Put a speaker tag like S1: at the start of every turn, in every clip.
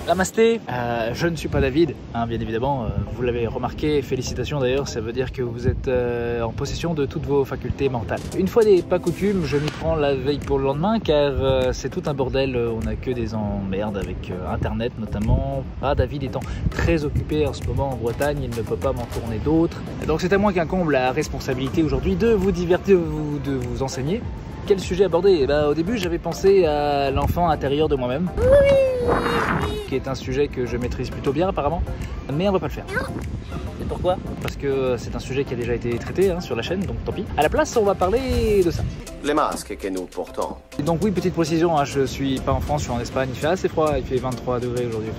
S1: Namasté, je ne suis pas David, hein, bien évidemment, vous l'avez remarqué, félicitations d'ailleurs, ça veut dire que vous êtes en possession de toutes vos facultés mentales. Une fois n'est pas coutume, je m'y prends la veille pour le lendemain car c'est tout un bordel, on n'a que des emmerdes avec internet notamment. David étant très occupé en ce moment en Bretagne, il ne peut pas m'en tourner d'autres. Donc c'est à moi qu'incombe la responsabilité aujourd'hui de vous divertir, de vous enseigner. Quel sujet aborder? Au début j'avais pensé à l'enfant intérieur de moi-même. Qui est un sujet que je maîtrise plutôt bien apparemment, mais on va pas le faire. Et pourquoi? Parce que c'est un sujet qui a déjà été traité sur la chaîne, donc tant pis. À la place, on va parler de ça.
S2: Les masques que nous portons.
S1: Et donc oui, petite précision, je suis pas en France, je suis en Espagne, il fait assez froid, il fait 23 degrés aujourd'hui.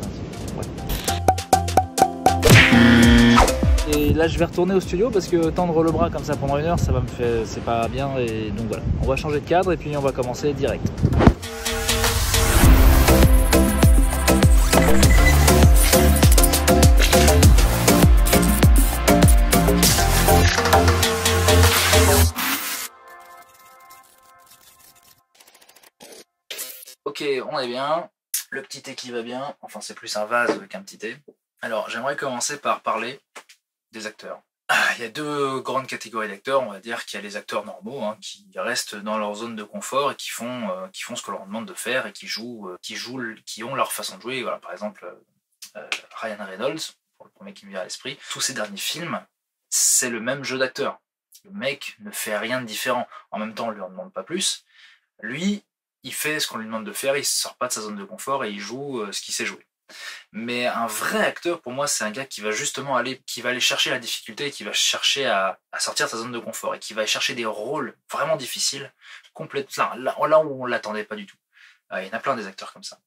S1: Et là je vais retourner au studio parce que tendre le bras comme ça pendant une heure, ça va me faire, c'est pas bien, et donc voilà. On va changer de cadre et puis on va commencer direct. Ok, on est bien, le petit thé qui va bien, enfin c'est plus un vase qu'un petit thé. Alors j'aimerais commencer par parler des acteurs. Il y a deux grandes catégories d'acteurs, on va dire qu'il y a les acteurs normaux, qui restent dans leur zone de confort et qui font ce que leur demande de faire et qui ont leur façon de jouer. Voilà, par exemple Ryan Reynolds, pour le premier qui me vient à l'esprit, tous ces derniers films, c'est le même jeu d'acteur. Le mec ne fait rien de différent, en même temps on lui en demande pas plus. Lui, il fait ce qu'on lui demande de faire, il sort pas de sa zone de confort et il joue ce qu'il sait jouer. Mais un vrai acteur, pour moi, c'est un gars qui va justement aller chercher la difficulté et qui va chercher à sortir de sa zone de confort et qui va aller chercher des rôles vraiment difficiles, là où on l'attendait pas du tout. Il y en a plein des acteurs comme ça.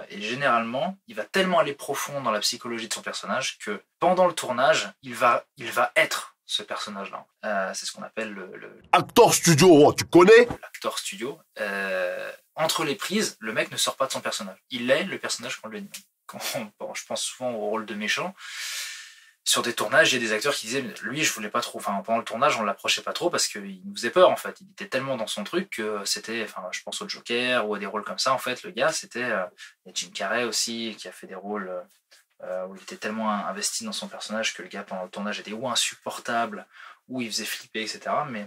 S1: Et généralement, il va tellement aller profond dans la psychologie de son personnage que pendant le tournage, il va être ce personnage-là. C'est ce qu'on appelle le
S2: Actor studio, tu connais?
S1: L'acteur studio. Entre les prises, le mec ne sort pas de son personnage. Il est le personnage qu'on lui demande. Bon, je pense souvent au rôle de méchant. Sur des tournages, il y a des acteurs qui disaient lui, je voulais pas trop. Enfin, pendant le tournage, on l'approchait pas trop parce qu'il nous faisait peur en fait. Il était tellement dans son truc que c'était. Enfin, je pense au Joker ou à des rôles comme ça. En fait, le gars, c'était. Il y a Jim Carrey aussi qui a fait des rôles où il était tellement investi dans son personnage que le gars pendant le tournage était ou insupportable ou il faisait flipper, etc. Mais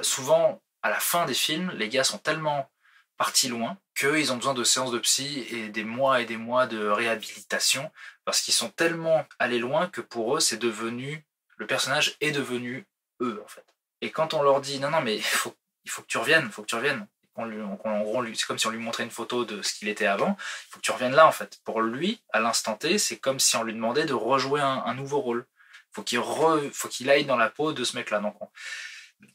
S1: souvent, à la fin des films, les gars sont tellement partis loin qu'ils ont besoin de séances de psy et des mois de réhabilitation parce qu'ils sont tellement allés loin que pour eux c'est devenu, le personnage est devenu eux en fait. Et quand on leur dit non mais il faut que tu reviennes, c'est comme si on lui montrait une photo de ce qu'il était avant, il faut que tu reviennes là en fait. Pour lui, à l'instant T, c'est comme si on lui demandait de rejouer un nouveau rôle. Faut qu'il aille dans la peau de ce mec-là. Donc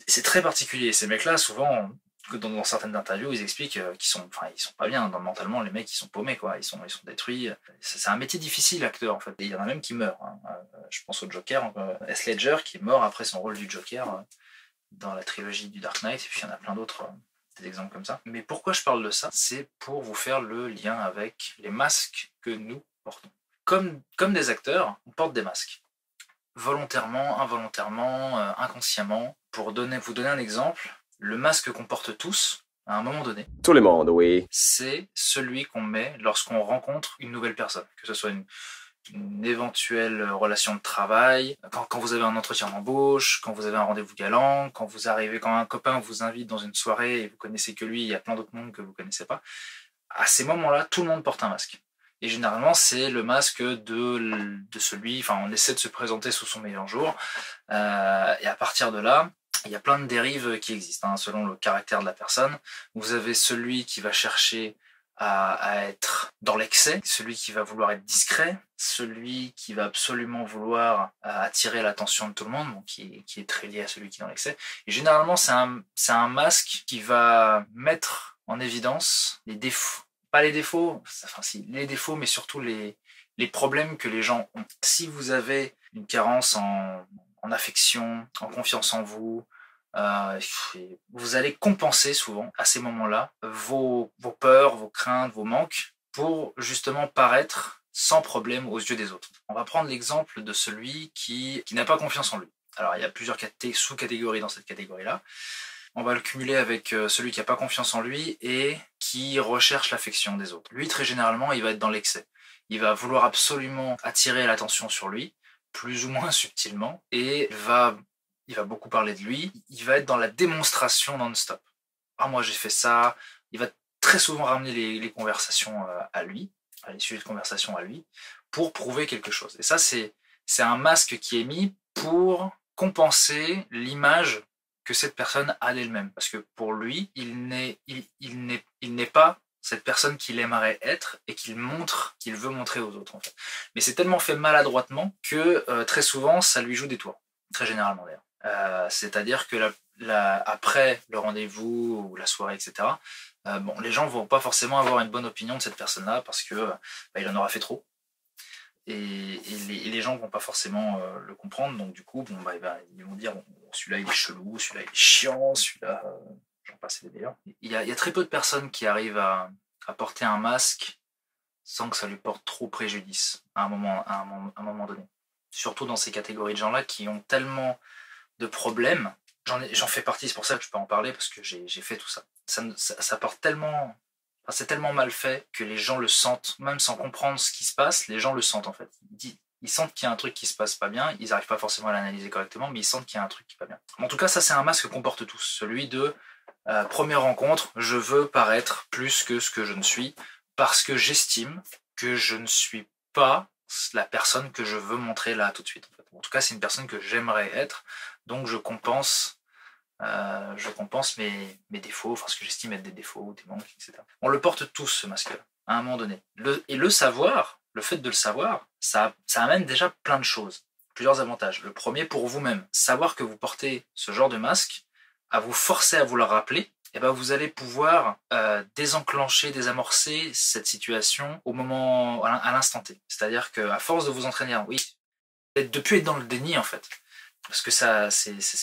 S1: c'est très particulier. Ces mecs-là, souvent, dans certaines interviews, ils expliquent qu'ils sont pas bien. Mentalement, les mecs, ils sont paumés, quoi. Ils sont détruits. C'est un métier difficile, acteur, en fait. Et il y en a même qui meurent. Je pense au Joker, Heath Ledger, qui est mort après son rôle du Joker dans la trilogie du Dark Knight. Et puis il y en a plein d'autres, des exemples comme ça. Mais pourquoi je parle de ça? C'est pour vous faire le lien avec les masques que nous portons. Comme des acteurs, on porte des masques. Volontairement, involontairement, inconsciemment. Pour vous donner un exemple, le masque qu'on porte tous, à un moment donné,
S2: Tout le monde, oui.
S1: c'est celui qu'on met lorsqu'on rencontre une nouvelle personne, que ce soit une éventuelle relation de travail, quand vous avez un entretien d'embauche, quand vous avez un rendez-vous galant, quand un copain vous invite dans une soirée et vous connaissez que lui, il y a plein d'autres mondes que vous connaissez pas. À ces moments-là, tout le monde porte un masque. Et généralement, c'est le masque de celui, on essaie de se présenter sous son meilleur jour. Et à partir de là, il y a plein de dérives qui existent, selon le caractère de la personne. Vous avez celui qui va chercher à être dans l'excès, celui qui va vouloir être discret, celui qui va absolument vouloir attirer l'attention de tout le monde, qui est très lié à celui qui est dans l'excès. Et généralement, c'est un masque qui va mettre en évidence les défauts. Pas les défauts, les défauts, mais surtout les problèmes que les gens ont. Si vous avez une carence en affection, en confiance en vous, vous allez compenser souvent à ces moments-là vos peurs, vos craintes, vos manques pour justement paraître sans problème aux yeux des autres. On va prendre l'exemple de celui qui n'a pas confiance en lui. Alors il y a plusieurs sous-catégories dans cette catégorie-là. on va le cumuler avec celui qui n'a pas confiance en lui et qui recherche l'affection des autres. Lui, très généralement, il va être dans l'excès. Il va vouloir absolument attirer l'attention sur lui, plus ou moins subtilement, et il va beaucoup parler de lui. Il va être dans la démonstration non-stop. Ah, moi j'ai fait ça. Il va très souvent ramener les conversations à lui, les sujets de conversation à lui, pour prouver quelque chose. Et ça, c'est un masque qui est mis pour compenser l'image que cette personne a d'elle-même. Parce que pour lui, il n'est pas cette personne qu'il aimerait être et qu'il veut montrer aux autres, en fait. Mais c'est tellement fait maladroitement que très souvent, ça lui joue des tours. Très généralement, d'ailleurs. C'est-à-dire que après le rendez-vous ou la soirée, etc., les gens vont pas forcément avoir une bonne opinion de cette personne-là parce que il en aura fait trop. Et les gens vont pas forcément le comprendre, donc du coup, ils vont dire celui-là il est chelou, celui-là il est chiant, celui-là, j'en passe des meilleurs. Il y a très peu de personnes qui arrivent à porter un masque sans que ça lui porte trop préjudice à un moment donné. Surtout dans ces catégories de gens-là qui ont tellement de problèmes. J'en fais partie, c'est pour ça que je peux en parler, parce que j'ai fait tout ça. Ça porte tellement... Enfin, c'est tellement mal fait que les gens le sentent, même sans comprendre ce qui se passe, les gens le sentent en fait. Ils sentent qu'il y a un truc qui se passe pas bien, ils n'arrivent pas forcément à l'analyser correctement, mais ils sentent qu'il y a un truc qui va bien. En tout cas, ça c'est un masque qu'on porte tous, celui de première rencontre, je veux paraître plus que ce que je ne suis, parce que j'estime que je ne suis pas la personne que je veux montrer là tout de suite. En fait. En tout cas, c'est une personne que j'aimerais être, donc je compense mes défauts, enfin ce que j'estime être des défauts, des manques, etc. On le porte tous, ce masque-là, à un moment donné. Et le savoir, le fait de le savoir, ça amène déjà plein de choses, plusieurs avantages. Le premier, pour vous-même, savoir que vous portez ce genre de masque, à vous forcer à vous le rappeler, et vous allez pouvoir désamorcer cette situation à l'instant T. C'est-à-dire qu'à force de vous entraîner, de plus être dans le déni en fait. Parce que ça,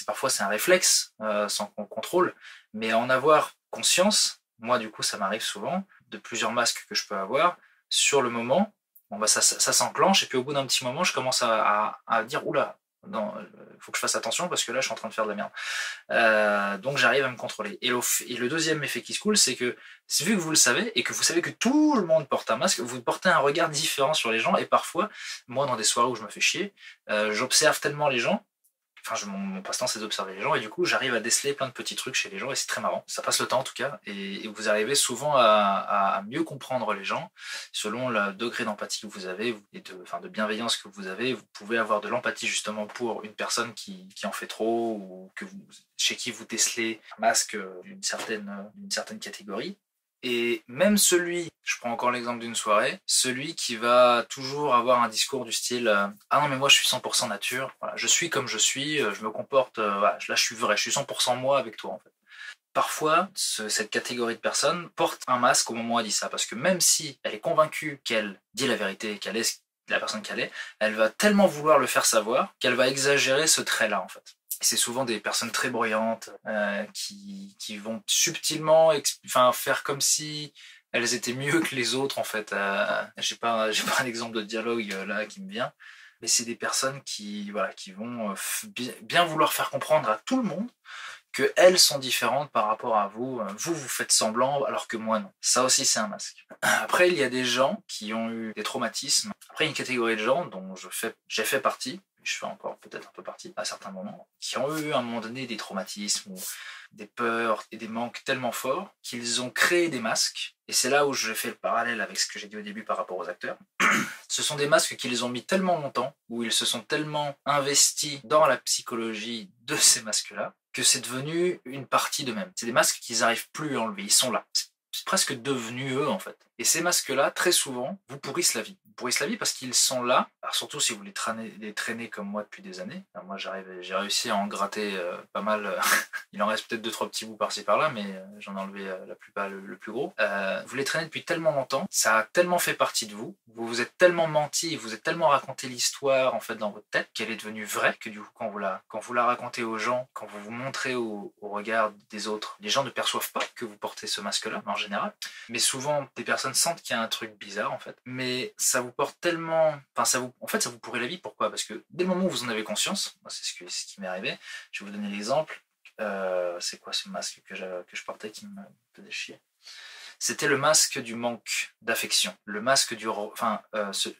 S1: parfois c'est un réflexe sans qu'on contrôle, mais en avoir conscience, moi du coup ça m'arrive souvent, de plusieurs masques que je peux avoir, sur le moment, ça s'enclenche, et puis au bout d'un petit moment, je commence à dire oula, non, faut que je fasse attention parce que là je suis en train de faire de la merde. Donc j'arrive à me contrôler. Et le deuxième effet qui se coule, c'est que vu que vous le savez et que vous savez que tout le monde porte un masque, vous portez un regard différent sur les gens. Et parfois, moi dans des soirées où je me fais chier, j'observe tellement les gens. Enfin, mon passe-temps, c'est d'observer les gens, et du coup, j'arrive à déceler plein de petits trucs chez les gens, et c'est très marrant. Ça passe le temps, en tout cas, et vous arrivez souvent à mieux comprendre les gens, selon le degré d'empathie que vous avez, et de bienveillance que vous avez. Vous pouvez avoir de l'empathie, justement, pour une personne qui en fait trop, ou chez qui vous décelez un masque d'une certaine catégorie. Et même je prends encore l'exemple d'une soirée, celui qui va toujours avoir un discours du style ah non mais moi je suis 100% nature, voilà, je suis comme je suis, je me comporte, là je suis vrai, je suis 100% moi avec toi en fait. Parfois, cette catégorie de personnes porte un masque au moment où elle dit ça, parce que même si elle est convaincue qu'elle dit la vérité, qu'elle est la personne qu'elle est, elle va tellement vouloir le faire savoir qu'elle va exagérer ce trait-là en fait. C'est souvent des personnes très bruyantes qui vont subtilement faire comme si elles étaient mieux que les autres en fait. J'ai pas un exemple de dialogue là qui me vient, mais c'est des personnes qui vont bien vouloir faire comprendre à tout le monde qu'elles sont différentes par rapport à vous. Vous faites semblant alors que moi non. Ça aussi c'est un masque. Après il y a des gens qui ont eu des traumatismes. Après il y a une catégorie de gens dont j'ai fait partie, je fais encore peut-être un peu partie à certains moments, qui ont eu à un moment donné des traumatismes ou des peurs et des manques tellement forts qu'ils ont créé des masques. Et c'est là où je fais le parallèle avec ce que j'ai dit au début par rapport aux acteurs. Ce sont des masques qu'ils ont mis tellement longtemps, où ils se sont tellement investis dans la psychologie de ces masques-là, que c'est devenu une partie d'eux-mêmes. C'est des masques qu'ils n'arrivent plus à enlever, ils sont là. C'est presque devenu eux en fait. Et ces masques-là, très souvent, vous pourrissent la vie. Vous pourrissent la vie parce qu'ils sont là, alors surtout si vous les traînez comme moi depuis des années. Alors moi j'ai réussi à en gratter pas mal. Il en reste peut-être 2-3 petits bouts par-ci par-là, mais j'en ai enlevé la plupart, le plus gros. Vous les traînez depuis tellement longtemps, ça a tellement fait partie de vous, vous vous êtes tellement menti, vous êtes tellement raconté l'histoire en fait dans votre tête qu'elle est devenue vraie, que du coup quand vous la racontez aux gens, quand vous vous montrez au regard des autres, les gens ne perçoivent pas que vous portez ce masque-là en général, mais souvent des personnes sentent qu'il y a un truc bizarre en fait, mais ça vous porte tellement, ça vous pourrit la vie. Pourquoi? Parce que dès le moment où vous en avez conscience, moi c'est ce qui m'est arrivé, je vais vous donner l'exemple. C'est quoi ce masque que je portais qui me faisait chier? C'était le masque du manque d'affection, le masque du, enfin,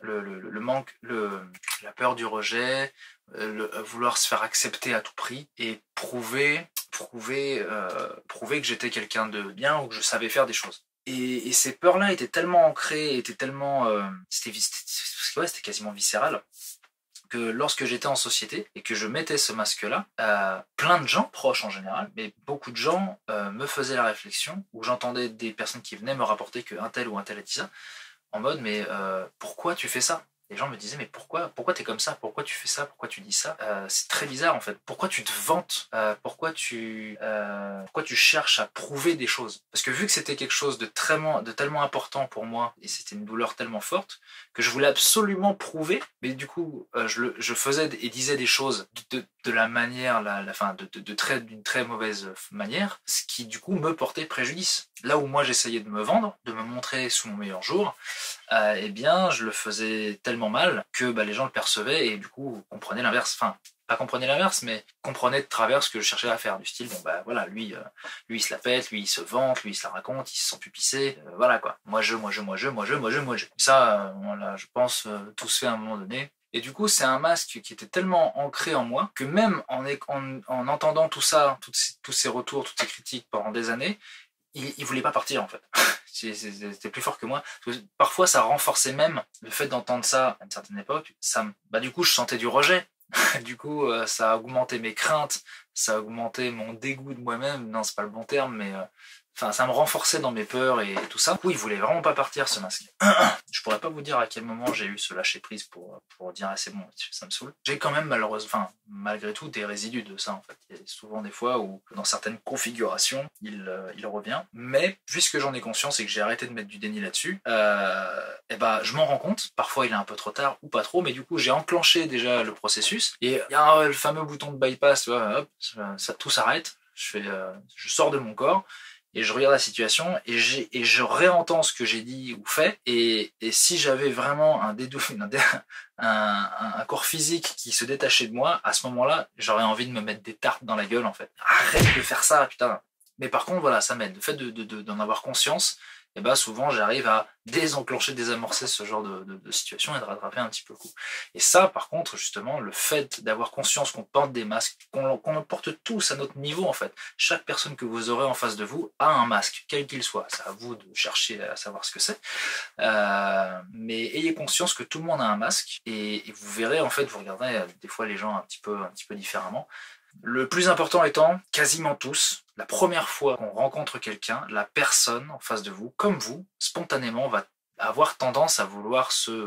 S1: le manque, la peur du rejet, vouloir se faire accepter à tout prix et prouver que j'étais quelqu'un de bien ou que je savais faire des choses. Et ces peurs-là étaient tellement ancrées, étaient tellement, c'était quasiment viscéral, que lorsque j'étais en société et que je mettais ce masque-là, plein de gens, proches en général, mais beaucoup de gens me faisaient la réflexion, où j'entendais des personnes qui venaient me rapporter qu'un tel ou un tel a dit ça, en mode mais pourquoi tu fais ça? Les gens me disaient mais pourquoi t'es comme ça? Pourquoi tu fais ça? Pourquoi tu dis ça? C'est très bizarre en fait. Pourquoi tu te vantes? Pourquoi tu cherches à prouver des choses? Parce que vu que c'était quelque chose de tellement important pour moi et c'était une douleur tellement forte que je voulais absolument prouver, mais du coup je faisais et disais des choses de la manière, d'une très mauvaise manière, ce qui du coup me portait préjudice. Là où moi j'essayais de me vendre, de me montrer sous mon meilleur jour, eh bien je le faisais tellement mal que les gens le percevaient et du coup comprenaient l'inverse. Enfin, pas comprenaient l'inverse, mais comprenaient de travers ce que je cherchais à faire. Du style, bon voilà, lui il se la pète, lui il se vante, lui il se la raconte, il se sent pupissé, voilà quoi. Moi je. Ça, voilà, je pense tout se fait à un moment donné. Et du coup, c'est un masque qui était tellement ancré en moi que même en entendant tout ça, tous ces retours, toutes ces critiques pendant des années, il voulait pas partir en fait. C'était plus fort que moi. Parce que parfois, ça renforçait même le fait d'entendre ça à une certaine époque. Du coup, je sentais du rejet. Du coup, ça a augmenté mes craintes, ça a augmenté mon dégoût de moi-même. Non, c'est pas le bon terme, mais ça me renforçait dans mes peurs et tout ça. Du coup, il voulait vraiment pas partir ce masque. Je pourrais pas vous dire à quel moment j'ai eu ce lâcher prise pour dire ah, c'est bon, ça me saoule. J'ai quand même malgré tout des résidus de ça en fait. Il y a souvent des fois où dans certaines configurations il revient. Mais puisque j'en ai conscience et que j'ai arrêté de mettre du déni là-dessus, je m'en rends compte. Parfois il est un peu trop tard ou pas trop, mais du coup j'ai enclenché déjà le processus et il y a le fameux bouton de bypass, tu vois, hop, tout s'arrête. Je sors de mon corps. Et je regarde la situation et je réentends ce que j'ai dit ou fait. Et si j'avais vraiment un corps physique qui se détachait de moi, à ce moment-là, j'aurais envie de me mettre des tartes dans la gueule en fait. Arrête de faire ça, putain. Mais par contre, voilà, ça m'aide. Le fait d'en avoir conscience, et souvent j'arrive à désamorcer ce genre de situation et de rattraper un petit peu le coup. Et ça, par contre, justement, le fait d'avoir conscience qu'on porte des masques, qu'on porte tous à notre niveau, en fait. Chaque personne que vous aurez en face de vous a un masque, quel qu'il soit. C'est à vous de chercher à savoir ce que c'est. Mais ayez conscience que tout le monde a un masque et vous verrez, en fait, vous regardez des fois les gens un petit peu différemment. Le plus important étant, quasiment tous, la première fois qu'on rencontre quelqu'un, la personne en face de vous, comme vous, spontanément va avoir tendance à vouloir se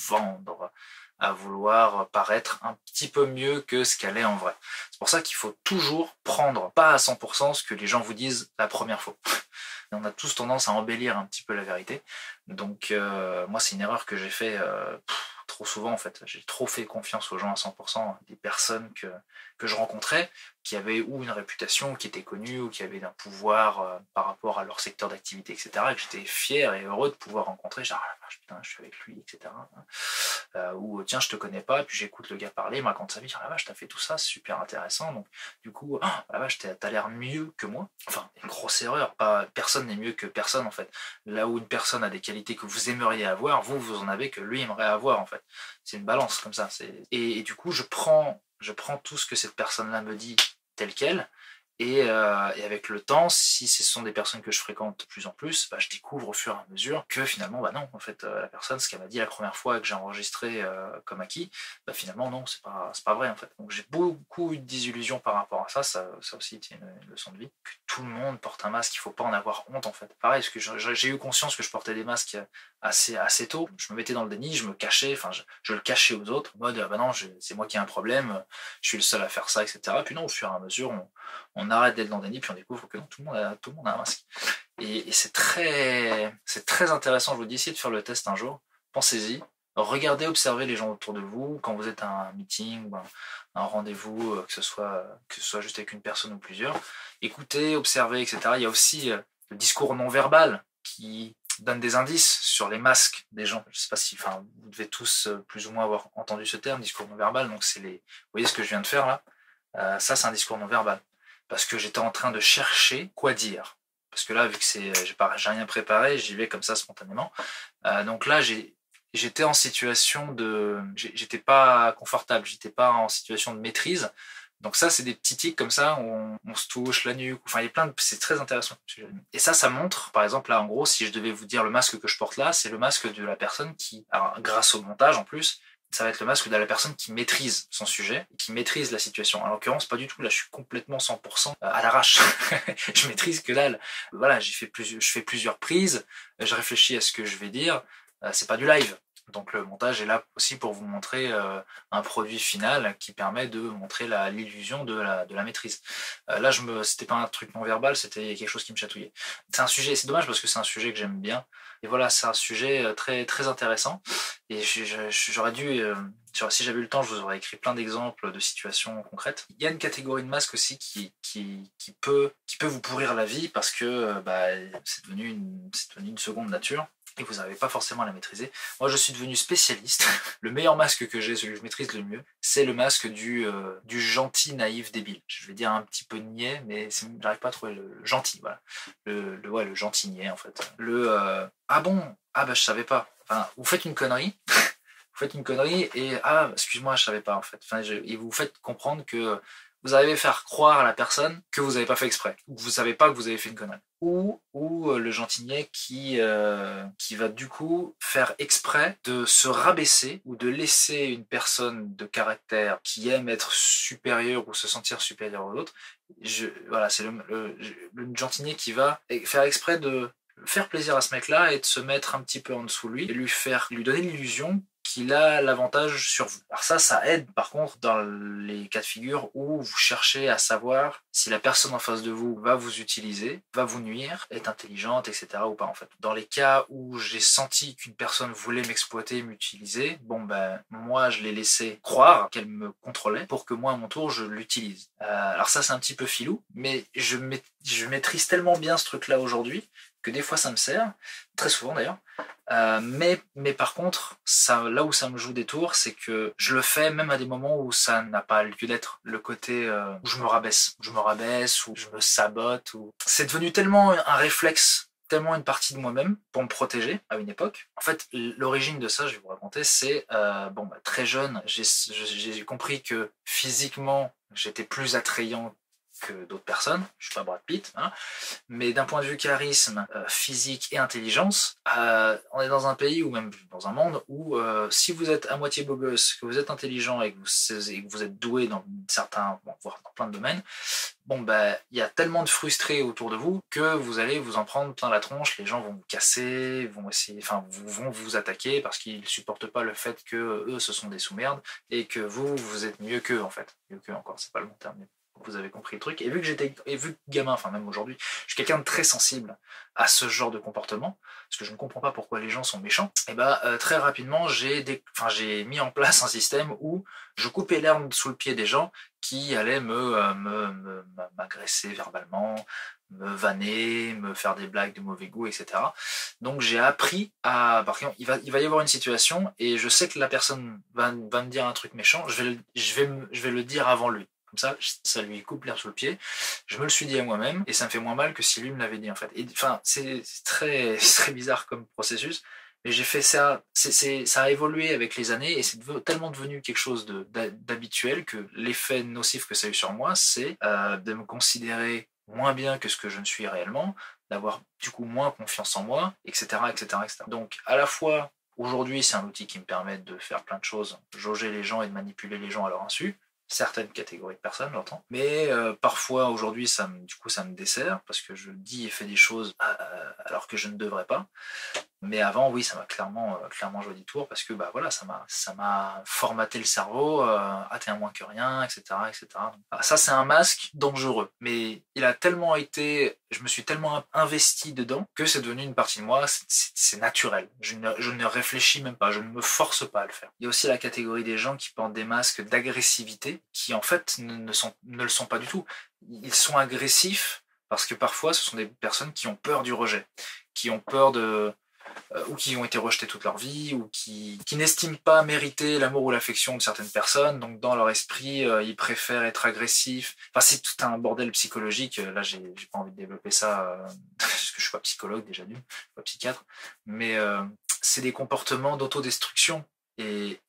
S1: vendre, à vouloir paraître un petit peu mieux que ce qu'elle est en vrai. C'est pour ça qu'il faut toujours prendre, pas à 100%, ce que les gens vous disent la première fois. On a tous tendance à embellir un petit peu la vérité. Donc moi c'est une erreur que j'ai fait trop souvent en fait. J'ai trop fait confiance aux gens à 100%, des personnes que je rencontrais, qui avaient ou une réputation, qui étaient connues, ou qui avaient un pouvoir par rapport à leur secteur d'activité, etc. Et que j'étais fier et heureux de pouvoir rencontrer. Genre, ah, putain, je suis avec lui, etc. Ou tiens, je te connais pas, et puis j'écoute le gars parler, il me raconte sa vie, ah la vache, t'as fait tout ça, c'est super intéressant. Donc du coup, ah la vache, t'as l'air mieux que moi. Enfin, une grosse erreur, personne n'est mieux que personne en fait. Là où une personne a des qualités que vous aimeriez avoir, vous en avez que lui aimerait avoir en fait. C'est une balance comme ça. Et du coup, je prends tout ce que cette personne-là me dit tel quel, et avec le temps, si ce sont des personnes que je fréquente de plus en plus, je découvre au fur et à mesure que finalement, non, en fait, la personne, ce qu'elle m'a dit la première fois que j'ai enregistré comme acquis, finalement, non, c'est pas vrai, en fait. Donc j'ai beaucoup eu de désillusions par rapport à ça, ça aussi était une leçon de vie, que tout le monde porte un masque, il faut pas en avoir honte, en fait. Pareil, parce que j'ai eu conscience que je portais des masques assez tôt, je me mettais dans le déni, je me cachais, je le cachais aux autres, en mode, non, c'est moi qui ai un problème, je suis le seul à faire ça, etc. Puis non, au fur et à mesure, on arrête d'être dans le déni, puis on découvre que non, tout le monde a un masque. Et c'est très intéressant, je vous dis, essayez de faire le test un jour, pensez-y, regardez, observez les gens autour de vous, quand vous êtes à un meeting, ou un rendez-vous, que ce soit juste avec une personne ou plusieurs, écoutez, observez, etc. Il y a aussi le discours non verbal qui donne des indices sur les masques des gens. Je sais pas si, vous devez tous plus ou moins avoir entendu ce terme, discours non verbal, donc vous voyez ce que je viens de faire là, ça c'est un discours non verbal. parce que j'étais en train de chercher quoi dire. Parce que là, vu que j'ai rien préparé, j'y vais comme ça spontanément. Donc là, j'étais en situation j'étais pas confortable, j'étais pas en situation de maîtrise. Donc ça, c'est des petits tics comme ça, où on se touche la nuque, enfin il y a c'est très intéressant. Et ça montre, par exemple là en gros, si je devais vous dire le masque que je porte là, c'est le masque de la personne qui, alors grâce au montage en plus, ça va être le masque de la personne qui maîtrise son sujet, qui maîtrise la situation. En l'occurrence, pas du tout, là je suis complètement 100% à l'arrache. Je maîtrise que dalle. Voilà, je fais plusieurs prises, je réfléchis à ce que je vais dire, c'est pas du live. Donc le montage est là aussi pour vous montrer un produit final qui permet de montrer l'illusion de la maîtrise. Là, c'était pas un truc non verbal, c'était quelque chose qui me chatouillait. C'est dommage parce que c'est un sujet que j'aime bien. Et voilà, c'est un sujet très, très intéressant. Et j'aurais dû, si j'avais eu le temps, je vous aurais écrit plein d'exemples de situations concrètes. Il y a une catégorie de masques aussi qui peut vous pourrir la vie parce que c'est devenu une seconde nature. Et vous n'avez pas forcément à la maîtriser. Moi, je suis devenu spécialiste. Le meilleur masque que j'ai, celui que je maîtrise le mieux, c'est le masque du gentil, naïf, débile. Je vais dire un petit peu niais, mais j'arrive pas à trouver le gentil, voilà. Le gentil niais, en fait. Ah bon? Ah bah je savais pas. Enfin, vous faites une connerie. Vous faites une connerie et excuse-moi, je savais pas, en fait. Enfin, et vous faites comprendre que vous allez faire croire à la personne que vous n'avez pas fait exprès, ou que vous savez pas que vous avez fait une connerie. Ou le gentillet qui va du coup faire exprès de se rabaisser ou de laisser une personne de caractère qui aime être supérieure ou se sentir supérieure aux autres. Voilà, c'est le gentillet qui va faire exprès de faire plaisir à ce mec-là et de se mettre un petit peu en dessous de lui et lui donner l'illusion qu'il a l'avantage sur vous. Alors ça aide par contre dans les cas de figure où vous cherchez à savoir si la personne en face de vous va vous utiliser, va vous nuire, est intelligente, etc. ou pas en fait. Dans les cas où j'ai senti qu'une personne voulait m'exploiter, m'utiliser, moi je l'ai laissé croire qu'elle me contrôlait pour que moi à mon tour je l'utilise. Alors ça c'est un petit peu filou, mais je maîtrise tellement bien ce truc là aujourd'hui que des fois ça me sert, très souvent d'ailleurs. Mais par contre, là où ça me joue des tours, c'est que je le fais même à des moments où ça n'a pas lieu d'être. Le côté où je me rabaisse, où je me sabote. C'est devenu tellement un réflexe, tellement une partie de moi-même pour me protéger à une époque. En fait, l'origine de ça, je vais vous raconter, c'est très jeune, j'ai compris que physiquement, j'étais plus attrayant que d'autres personnes, je suis pas Brad Pitt, hein, mais d'un point de vue charisme, physique et intelligence, on est dans un pays ou même dans un monde où si vous êtes à moitié beau gosse, que vous êtes intelligent et que vous êtes doué dans voire dans plein de domaines, il y a tellement de frustrés autour de vous que vous allez vous en prendre plein la tronche, les gens vont vous casser, vont vous attaquer parce qu'ils supportent pas le fait que eux ce sont des sous-merdes et que vous êtes mieux qu'eux en fait. Mieux qu'eux encore, c'est pas le bon terme. Vous avez compris le truc. Et vu que gamin, enfin même aujourd'hui, je suis quelqu'un de très sensible à ce genre de comportement, parce que je ne comprends pas pourquoi les gens sont méchants, et très rapidement, j'ai mis en place un système où je coupais l'herbe sous le pied des gens qui allaient m'agresser verbalement, me vanner, me faire des blagues de mauvais goût, etc. Donc j'ai appris à... Par exemple, il va y avoir une situation, et je sais que la personne va me dire un truc méchant, je vais le dire avant lui. Comme ça lui coupe l'herbe sous le pied. Je me le suis dit à moi-même et ça me fait moins mal que si lui me l'avait dit en fait. C'est très bizarre comme processus, mais j'ai fait ça. Ça a évolué avec les années et c'est tellement devenu quelque chose d'habituel que l'effet nocif que ça a eu sur moi, c'est de me considérer moins bien que ce que je ne suis réellement, d'avoir du coup moins confiance en moi, etc., etc., etc. Donc à la fois aujourd'hui c'est un outil qui me permet de faire plein de choses, jauger les gens et de manipuler les gens à leur insu. Certaines catégories de personnes, j'entends. Mais parfois, aujourd'hui, ça me dessert, parce que je dis et fais des choses alors que je ne devrais pas. Mais avant, oui, ça m'a clairement joué des tours, parce que ça m'a formaté le cerveau, t'es un moins que rien, etc. etc. Ça, c'est un masque dangereux. Mais il a tellement été... Je me suis tellement investi dedans que c'est devenu une partie de moi, c'est naturel. Je ne réfléchis même pas, je ne me force pas à le faire. Il y a aussi la catégorie des gens qui portent des masques d'agressivité, qui en fait ne le sont pas du tout. Ils sont agressifs parce que parfois ce sont des personnes qui ont peur du rejet, qui ont peur de ou qui ont été rejetés toute leur vie, ou qui n'estiment pas mériter l'amour ou l'affection de certaines personnes, donc dans leur esprit, ils préfèrent être agressifs. Enfin, c'est tout un bordel psychologique. Là, j'ai pas envie de développer ça, parce que je suis pas psychologue déjà d'une, je suis pas psychiatre, mais c'est des comportements d'autodestruction. Et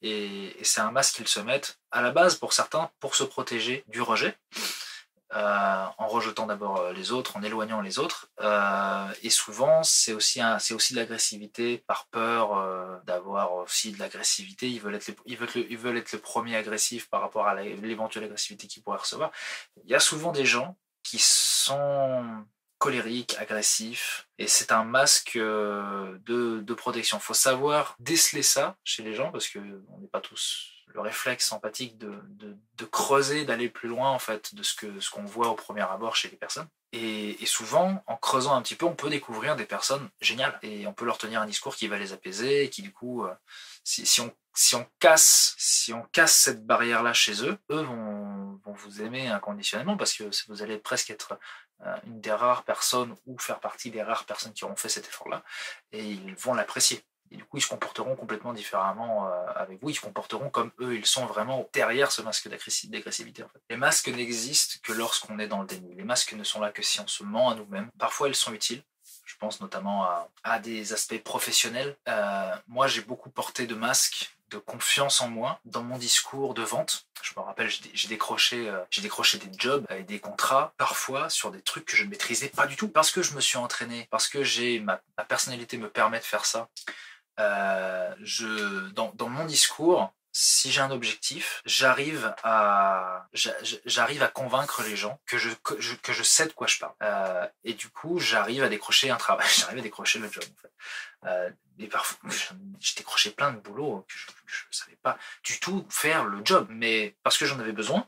S1: c'est un masque qu'ils se mettent à la base pour certains pour se protéger du rejet, en rejetant d'abord les autres, en éloignant les autres, et souvent c'est aussi de l'agressivité par peur d'avoir aussi de l'agressivité. Ils veulent être le premier agressif par rapport à l'éventuelle agressivité qu'ils pourraient recevoir. Il y a souvent des gens qui sont colériques, agressifs, et c'est un masque de protection. Il faut savoir déceler ça chez les gens, parce qu'on n'est pas tous le réflexe empathique de creuser, d'aller plus loin en fait de ce qu'on voit au premier abord chez les personnes. Et souvent, en creusant un petit peu, on peut découvrir des personnes géniales, et on peut leur tenir un discours qui va les apaiser, et qui du coup, si on casse cette barrière-là chez eux, eux vont vous aimer inconditionnellement, parce que vous allez presque être une des rares personnes, ou faire partie des rares personnes qui auront fait cet effort-là, et ils vont l'apprécier. Et du coup, ils se comporteront complètement différemment avec vous. Ils se comporteront comme eux, ils sont vraiment derrière ce masque d'agressivité. En fait. Les masques n'existent que lorsqu'on est dans le déni. Les masques ne sont là que si on se ment à nous-mêmes. Parfois, ils sont utiles. Je pense notamment à des aspects professionnels. Moi, j'ai beaucoup porté de masques de confiance en moi dans mon discours de vente. Je me rappelle, j'ai décroché des jobs et des contrats, parfois sur des trucs que je ne maîtrisais pas du tout. Parce que je me suis entraîné, parce que ma personnalité me permet de faire ça. Dans mon discours, si j'ai un objectif, j'arrive à convaincre les gens que je sais de quoi je parle. Et du coup, j'arrive à décrocher un travail, j'arrive à décrocher le job en fait. Et parfois, j'ai décroché plein de boulots que je ne savais pas du tout faire le job, mais parce que j'en avais besoin,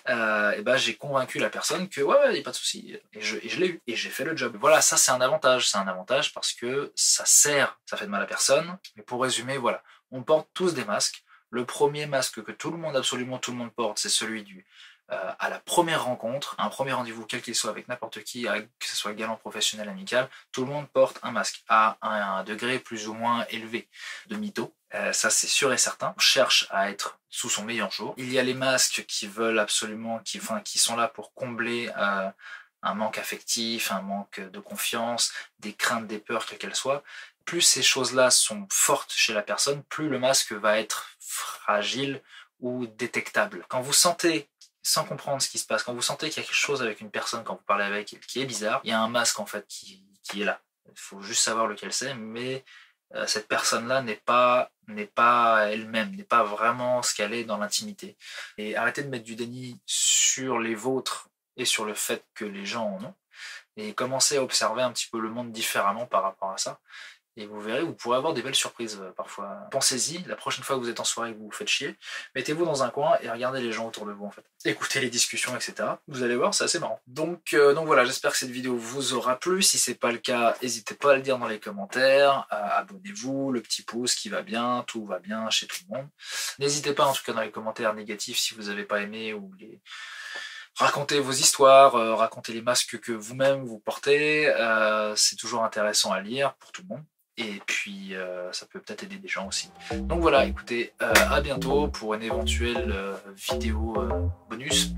S1: et ben j'ai convaincu la personne que ouais, il n'y a pas de souci, et je l'ai eu, et j'ai fait le job. Voilà, ça c'est un avantage parce que ça fait de mal à personne. Mais pour résumer, voilà, on porte tous des masques. Le premier masque que absolument tout le monde porte, c'est celui à la première rencontre, un premier rendez-vous, quel qu'il soit avec n'importe qui, que ce soit galant, professionnel, amical, tout le monde porte un masque à un degré plus ou moins élevé de mytho. Ça c'est sûr et certain. On cherche à être sous son meilleur jour. Il y a les masques qui veulent absolument, qui sont là pour combler un manque affectif, un manque de confiance, des craintes, des peurs, quelles qu'elles soient. Plus ces choses-là sont fortes chez la personne, plus le masque va être fragile ou détectable. Quand vous sentez, sans comprendre ce qui se passe, quand vous sentez qu'il y a quelque chose avec une personne, quand vous parlez avec elle, qui est bizarre, il y a un masque en fait qui est là. Il faut juste savoir lequel c'est, mais cette personne-là n'est pas elle-même, n'est pas vraiment ce qu'elle est dans l'intimité. Et arrêtez de mettre du déni sur les vôtres et sur le fait que les gens en ont, et commencez à observer un petit peu le monde différemment par rapport à ça. Et vous verrez, vous pourrez avoir des belles surprises parfois. Pensez-y, la prochaine fois que vous êtes en soirée et que vous vous faites chier, mettez-vous dans un coin et regardez les gens autour de vous en fait. Écoutez les discussions, etc. Vous allez voir, c'est assez marrant. Donc voilà, j'espère que cette vidéo vous aura plu. Si c'est pas le cas, n'hésitez pas à le dire dans les commentaires. Abonnez-vous, le petit pouce qui va bien, tout va bien chez tout le monde. N'hésitez pas en tout cas dans les commentaires négatifs si vous n'avez pas aimé, ou racontez vos histoires, racontez les masques que vous-même vous portez. C'est toujours intéressant à lire pour tout le monde. Et puis ça peut peut-être aider des gens aussi. Donc voilà, écoutez, à bientôt pour une éventuelle vidéo bonus.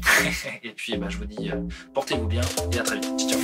S1: Et puis je vous dis, portez-vous bien et à très vite. Ciao.